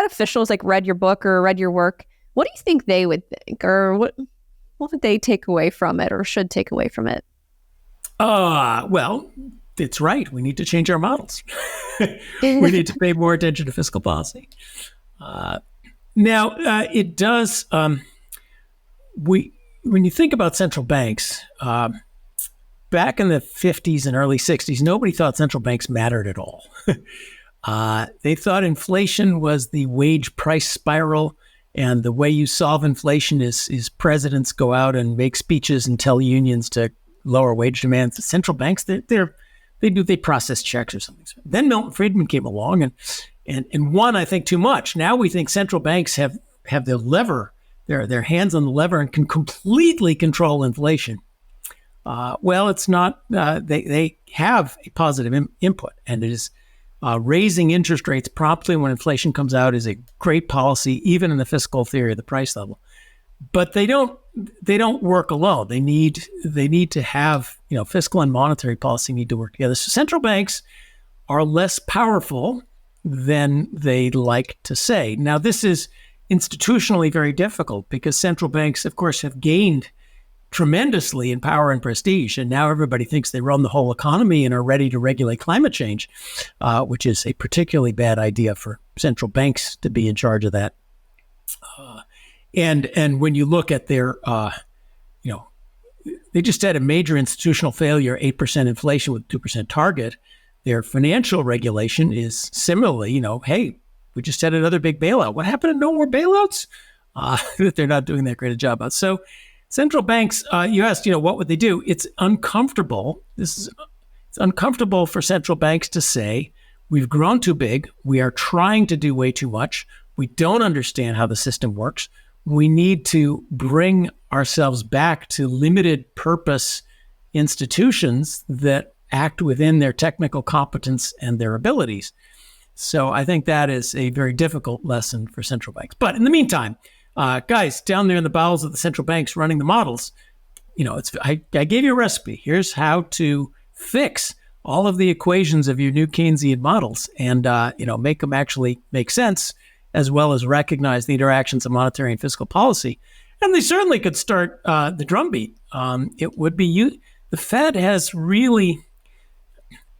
officials like read your book or read your work, what do you think they would think, or what would they take away from it or should take away from it? Well, it's right. We need to change our models. We need to pay more attention to fiscal policy. Now, it does. When you think about central banks, back in the 50s and early 60s, nobody thought central banks mattered at all. They thought inflation was the wage price spiral, and the way you solve inflation is presidents go out and make speeches and tell unions to lower wage demands. The central banks, they process checks or something. Then Milton Friedman came along and won, I think, too much. Now we think central banks have the lever, their hands on the lever, and can completely control inflation. Well, it's not. They have a positive input, and it is raising interest rates promptly when inflation comes out is a great policy, even in the fiscal theory of the price level. But they don't work alone. They need to have, fiscal and monetary policy need to work together. So central banks are less powerful than they like to say. Now, this is institutionally very difficult because central banks, of course, have gained tremendously in power and prestige. And now everybody thinks they run the whole economy and are ready to regulate climate change, which is a particularly bad idea for central banks to be in charge of that. And when you look at their, they just had a major institutional failure, 8% inflation with 2% target. Their financial regulation is similarly, hey, we just had another big bailout. What happened to no more bailouts? That they're not doing that great a job of. So central banks, you asked, what would they do? It's uncomfortable. It's uncomfortable for central banks to say, we've grown too big. We are trying to do way too much. We don't understand how the system works. We need to bring ourselves back to limited purpose institutions that act within their technical competence and their abilities. So I think that is a very difficult lesson for central banks. But in the meantime, guys, down there in the bowels of the central banks running the models, I gave you a recipe. Here's how to fix all of the equations of your new Keynesian models and, make them actually make sense, as well as recognize the interactions of monetary and fiscal policy. And they certainly could start the drumbeat. It would be the Fed has really,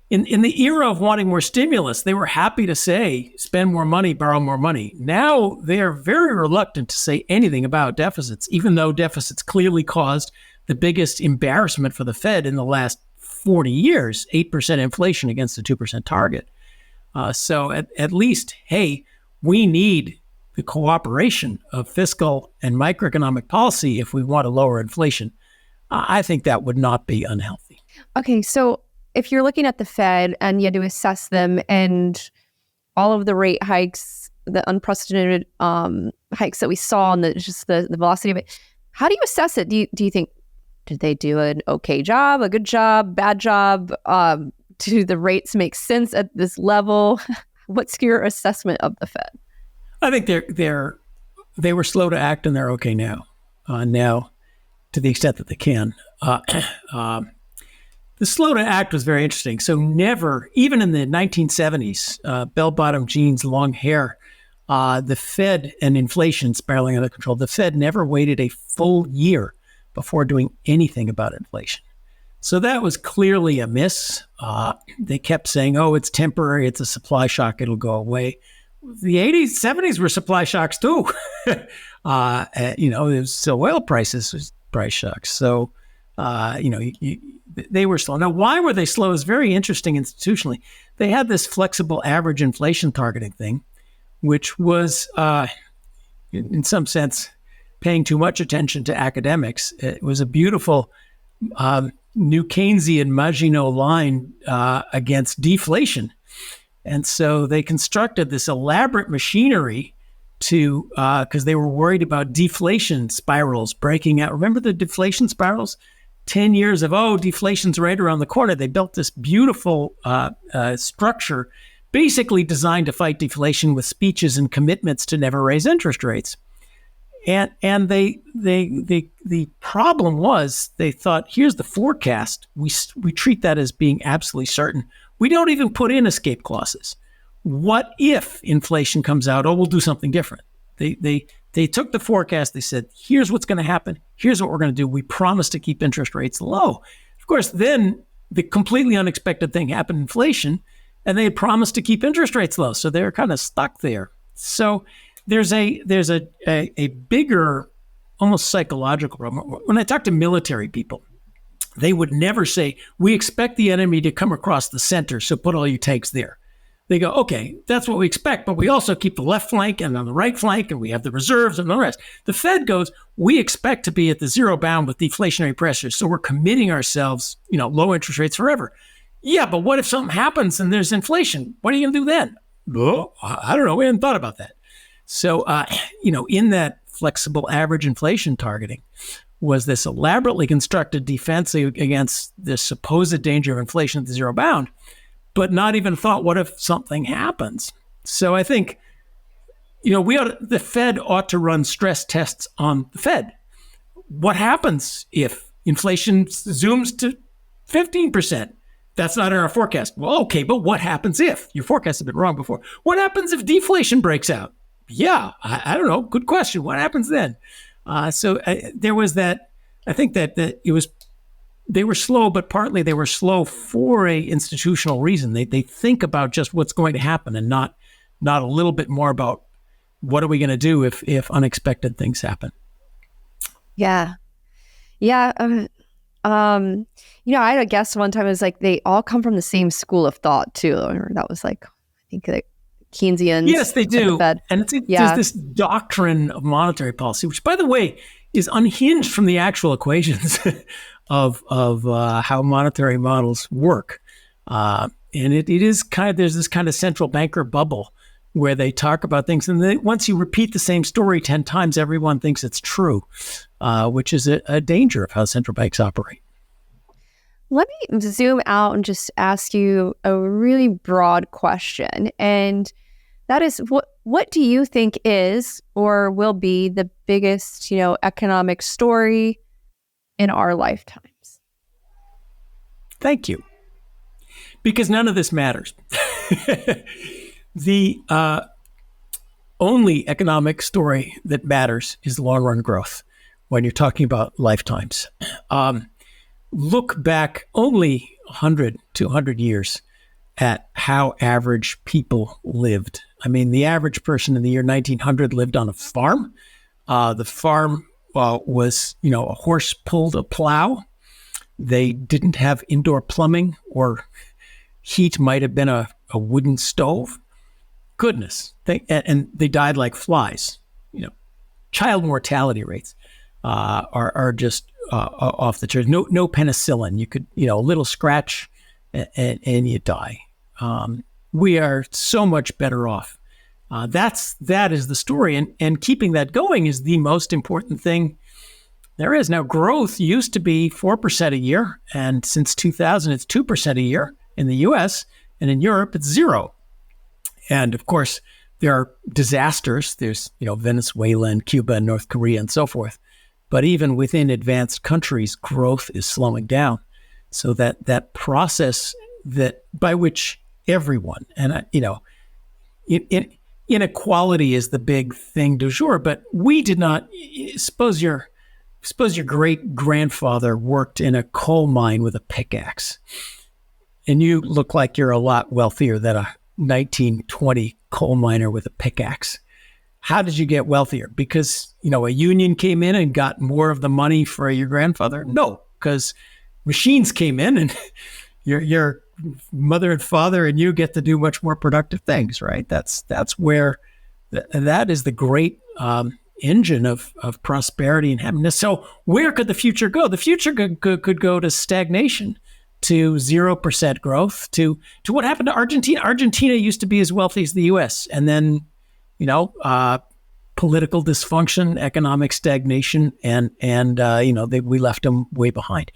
in the era of wanting more stimulus, they were happy to say, spend more money, borrow more money. Now they are very reluctant to say anything about deficits, even though deficits clearly caused the biggest embarrassment for the Fed in the last 40 years, 8% inflation against a 2% target. So at least, hey, we need the cooperation of fiscal and microeconomic policy if we want to lower inflation. I think that would not be unhealthy. Okay, so if you're looking at the Fed and you had to assess them and all of the rate hikes, the unprecedented hikes that we saw, and the velocity of it, how do you assess it? Do you think, did they do an okay job, a good job, bad job? Do the rates make sense at this level? What's your assessment of the Fed? I think they were slow to act and they're okay now. Now, to the extent that they can. The slow to act was very interesting. So never, even in the 1970s, bell-bottom jeans, long hair, the Fed and inflation spiraling out of control, the Fed never waited a full year before doing anything about inflation. So that was clearly a miss. They kept saying, it's temporary, it's a supply shock, it'll go away. The 80s, 70s were supply shocks too. It was oil prices was price shocks. So, they were slow. Now, why were they slow is very interesting institutionally. They had this flexible average inflation targeting thing, which was, in some sense, paying too much attention to academics. It was a beautiful new Keynesian Maginot line against deflation. And so they constructed this elaborate machinery to, because they were worried about deflation spirals breaking out. Remember the deflation spirals? 10 years of, deflation's right around the corner. They built this beautiful structure basically designed to fight deflation with speeches and commitments to never raise interest rates. And the problem was they thought, here's the forecast. We treat that as being absolutely certain. We don't even put in escape clauses. What if inflation comes out? We'll do something different. They took the forecast. They said, here's what's going to happen. Here's what we're going to do. We promise to keep interest rates low. Of course, then the completely unexpected thing happened, inflation, and they had promised to keep interest rates low. So they're kind of stuck there. So there's a bigger, almost psychological problem. When I talk to military people, they would never say, we expect the enemy to come across the center, so put all your tanks there. They go, okay, that's what we expect, but we also keep the left flank and on the right flank, and we have the reserves and the rest. The Fed goes, we expect to be at the zero bound with deflationary pressures, so we're committing ourselves, low interest rates forever. Yeah, but what if something happens and there's inflation? What are you going to do then? Well, I don't know. We hadn't thought about that. So, in that flexible average inflation targeting was this elaborately constructed defense against the supposed danger of inflation at the zero bound, but not even thought, what if something happens? So I think, the Fed ought to run stress tests on the Fed. What happens if inflation zooms to 15%? That's not in our forecast. Well, okay, but what happens if? Your forecast has been wrong before. What happens if deflation breaks out? Yeah, I don't know. Good question. What happens then? So there was that. I think that it was. They were slow, but partly they were slow for a institutional reason. They think about just what's going to happen and not a little bit more about what are we going to do if unexpected things happen. Yeah. I had a guest one time. It was like they all come from the same school of thought too. Or that was like, I think like Keynesians. Yes, they do. And there's this doctrine of monetary policy, which, by the way, is unhinged from the actual equations of how monetary models work. And it is there's this kind of central banker bubble where they talk about things. And once you repeat the same story 10 times, everyone thinks it's true, which is a danger of how central banks operate. Let me zoom out and just ask you a really broad question. And that is, what do you think is or will be the biggest, economic story in our lifetimes? Thank you. Because none of this matters. The only economic story that matters is long-run growth when you're talking about lifetimes. Look back only 100 to 100 years at how average people lived. I mean, the average person in the year 1900 lived on a farm. The farm was, a horse pulled a plow. They didn't have indoor plumbing, or heat might have been a wooden stove. Goodness. And they died like flies. Child mortality rates are just off the chart. No penicillin. You could, a little scratch and you die. We are so much better off. That is the story. And keeping that going is the most important thing there is. Now, growth used to be 4% a year. And since 2000, it's 2% a year in the US. And in Europe, it's 0. And of course, there are disasters. There's, Venezuela and Cuba and North Korea and so forth. But even within advanced countries, growth is slowing down. So that process by which everyone, and inequality is the big thing du jour. But we did not. Suppose your great grandfather worked in a coal mine with a pickaxe, and you look like you're a lot wealthier than a 1920 coal miner with a pickaxe. How did you get wealthier? Because, a union came in and got more of the money for your grandfather? No, because machines came in and your mother and father and you get to do much more productive things, right? That is the great engine of prosperity and happiness. So where could the future go? The future could go to stagnation, to 0% growth, to what happened to Argentina. Argentina used to be as wealthy as the U.S. And then, political dysfunction, economic stagnation, and we left them way behind.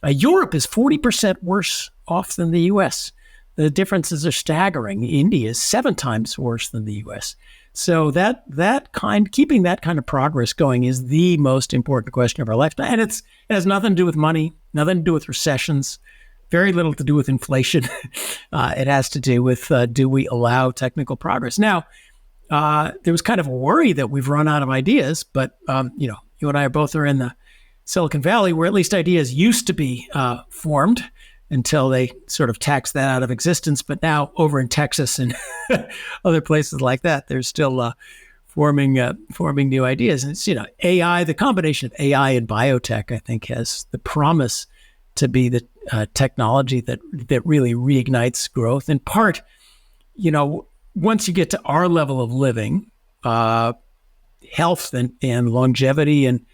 Europe is 40% worse off than the U.S. The differences are staggering. India is 7 times worse than the U.S. So keeping that kind of progress going is the most important question of our lifetime. And it has nothing to do with money, nothing to do with recessions, very little to do with inflation. It has to do with, do we allow technical progress? Now, there was kind of a worry that we've run out of ideas, but, you and I are in the Silicon Valley, where at least ideas used to be formed until they sort of taxed that out of existence. But now over in Texas and other places like that, they're still forming new ideas. And it's, AI, the combination of AI and biotech, I think, has the promise to be the technology that really reignites growth. In part, once you get to our level of living, health and longevity and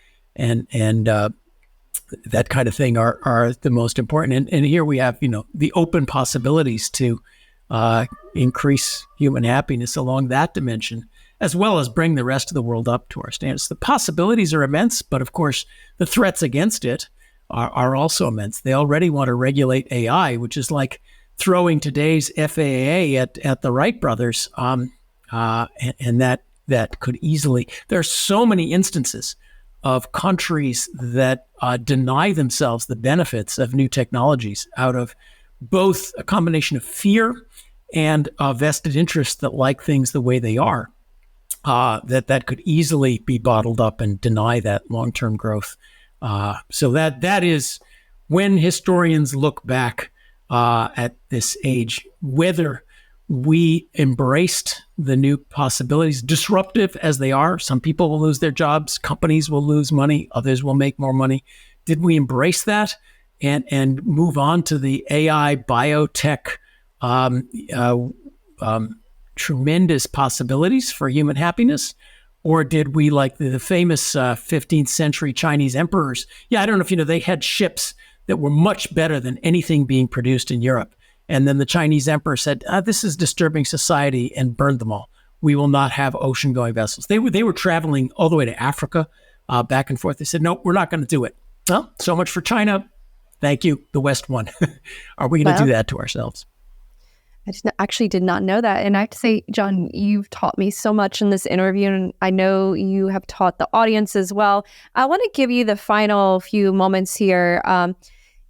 that kind of thing are the most important. And here we have, the open possibilities to increase human happiness along that dimension, as well as bring the rest of the world up to our standards. The possibilities are immense, but of course, the threats against it are also immense. They already want to regulate AI, which is like throwing today's FAA at the Wright brothers. And that could easily, there are so many instances of countries that deny themselves the benefits of new technologies out of both a combination of fear and a vested interest that like things the way they are, that could easily be bottled up and deny that long-term growth. So that is when historians look back at this age, whether we embraced the new possibilities, disruptive as they are. Some people will lose their jobs, companies will lose money, others will make more money. Did we embrace that and move on to the AI biotech tremendous possibilities for human happiness? Or did we, like the famous 15th century Chinese emperors? Yeah, I don't know if they had ships that were much better than anything being produced in Europe. And then the Chinese emperor said, this is disturbing society, and burned them all. We will not have ocean-going vessels. They were traveling all the way to Africa, back and forth. They said, no, we're not going to do it. Well, so much for China. Thank you. The West won. Are we going to do that to ourselves? I actually did not know that. And I have to say, John, you've taught me so much in this interview, and I know you have taught the audience as well. I want to give you the final few moments here.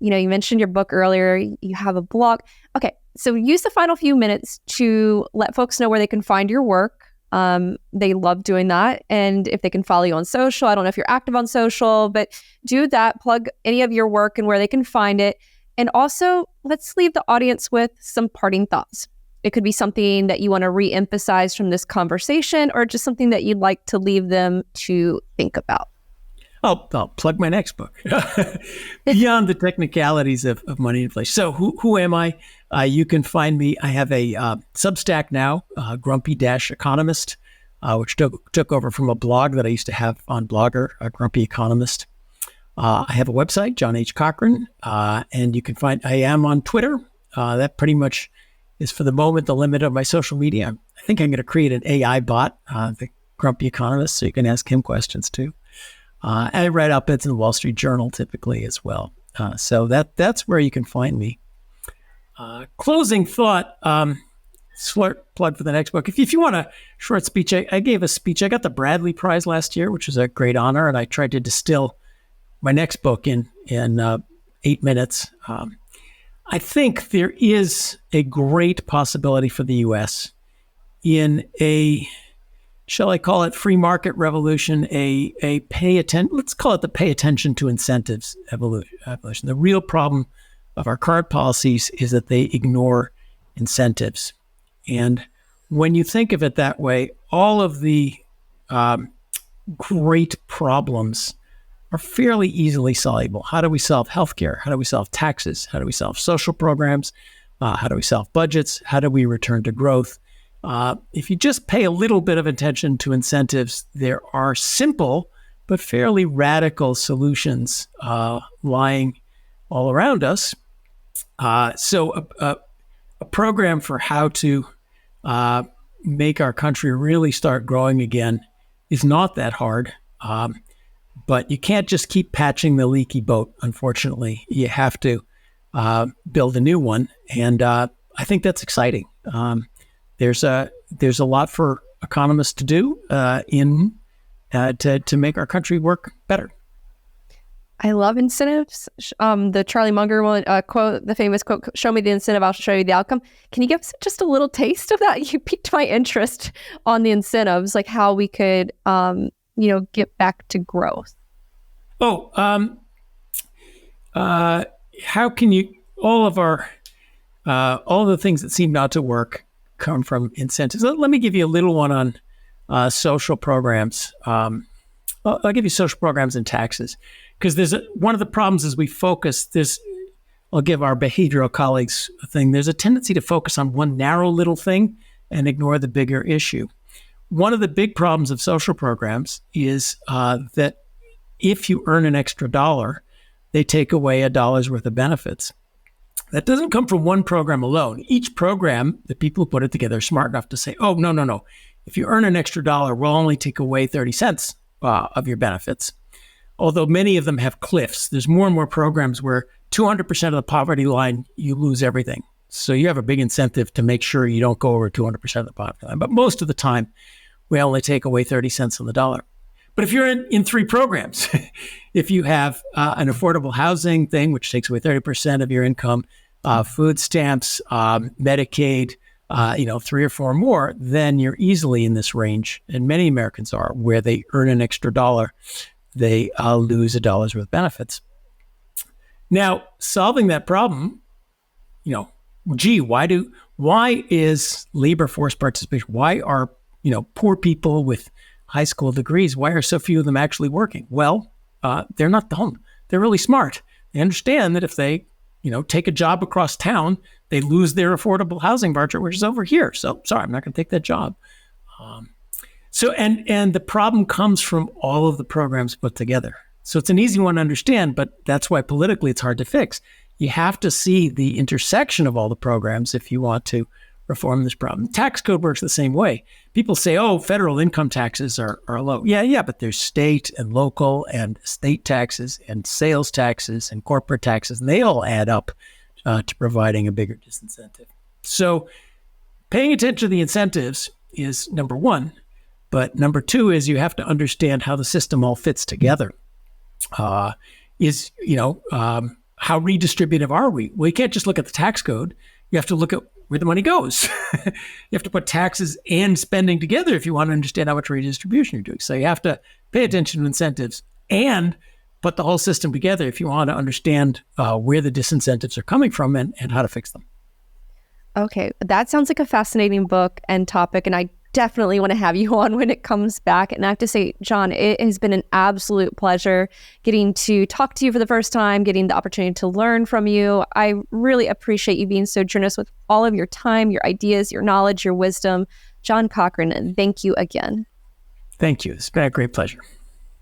You mentioned your book earlier. You have a blog. Okay, so use the final few minutes to let folks know where they can find your work. They love doing that. And if they can follow you on social, I don't know if you're active on social, but do that, plug any of your work and where they can find it. And also, let's leave the audience with some parting thoughts. It could be something that you want to re-emphasize from this conversation, or just something that you'd like to leave them to think about. I'll plug my next book, Beyond the Technicalities of Money Inflation. So who am I? You can find me. I have a Substack now, Grumpy Economist, which took over from a blog that I used to have on Blogger, Grumpy Economist. I have a website, John H. Cochrane, and you can find, I am on Twitter. That pretty much is, for the moment, the limit of my social media. I think I'm going to create an AI bot, the Grumpy Economist, so you can ask him questions too. I write op-eds in the Wall Street Journal typically as well. So that's where you can find me. Closing thought, plug for the next book. If you want a short speech, I gave a speech. I got the Bradley Prize last year, which was a great honor, and I tried to distill my next book in 8 minutes. I think there is a great possibility for the U.S. in a, shall I call it, free market revolution, a pay attention, let's call it the pay attention to incentives evolution. The real problem of our current policies is that they ignore incentives. And when you think of it that way, all of the great problems are fairly easily soluble. How do we solve healthcare? How do we solve taxes? How do we solve social programs? How do we solve budgets? How do we return to growth? If you just pay a little bit of attention to incentives, there are simple but fairly radical solutions lying all around us. So a program for how to make our country really start growing again is not that hard. But you can't just keep patching the leaky boat, unfortunately. You have to build a new one. And I think that's exciting. There's a lot for economists to do to make our country work better. I love incentives. The Charlie Munger one quote, the famous quote, "Show me the incentive, I'll show you the outcome." Can you give us just a little taste of that? You piqued my interest on the incentives, like how we could, get back to growth. How can you, all of the things that seem not to work come from incentives. Let me give you a little one on social programs. I'll give you social programs and taxes, because one of the problems is we focus this. I'll give our behavioral colleagues a thing. There's a tendency to focus on one narrow little thing and ignore the bigger issue. One of the big problems of social programs is that if you earn an extra dollar, they take away a dollar's worth of benefits. That doesn't come from one program alone. Each program, the people who put it together are smart enough to say, oh, no. If you earn an extra dollar, we'll only take away 30 cents of your benefits. Although many of them have cliffs. There's more and more programs where 200% of the poverty line, you lose everything. So you have a big incentive to make sure you don't go over 200% of the poverty line. But most of the time, we only take away 30 cents on the dollar. But if you're in three programs, if you have an affordable housing thing, which takes away 30% of your income, food stamps, Medicaid, 3 or 4 more, then you're easily in this range. And many Americans are, where they earn an extra dollar, they lose a dollar's worth of benefits. Now, solving that problem, why is labor force participation? Why are poor people with high school degrees, why are so few of them actually working? Well, they're not dumb. They're really smart. They understand that if they, take a job across town, they lose their affordable housing voucher, which is over here. So sorry, I'm not going to take that job. And the problem comes from all of the programs put together. So it's an easy one to understand, but that's why politically it's hard to fix. You have to see the intersection of all the programs if you want to reform this problem. Tax code works the same way. People say, federal income taxes are low. Yeah, but there's state and local and state taxes and sales taxes and corporate taxes, and they all add up to providing a bigger disincentive. So paying attention to the incentives is number one, but number two is you have to understand how the system all fits together. How redistributive are we? Well, you can't just look at the tax code. You have to look at where the money goes. You have to put taxes and spending together if you want to understand how much redistribution you're doing. So you have to pay attention to incentives and put the whole system together if you want to understand where the disincentives are coming from and how to fix them. Okay, that sounds like a fascinating book and topic, and I definitely want to have you on when it comes back. And I have to say, John, it has been an absolute pleasure getting to talk to you for the first time, getting the opportunity to learn from you. I really appreciate you being so generous with all of your time, your ideas, your knowledge, your wisdom. John Cochrane, thank you again. Thank you. It's been a great pleasure.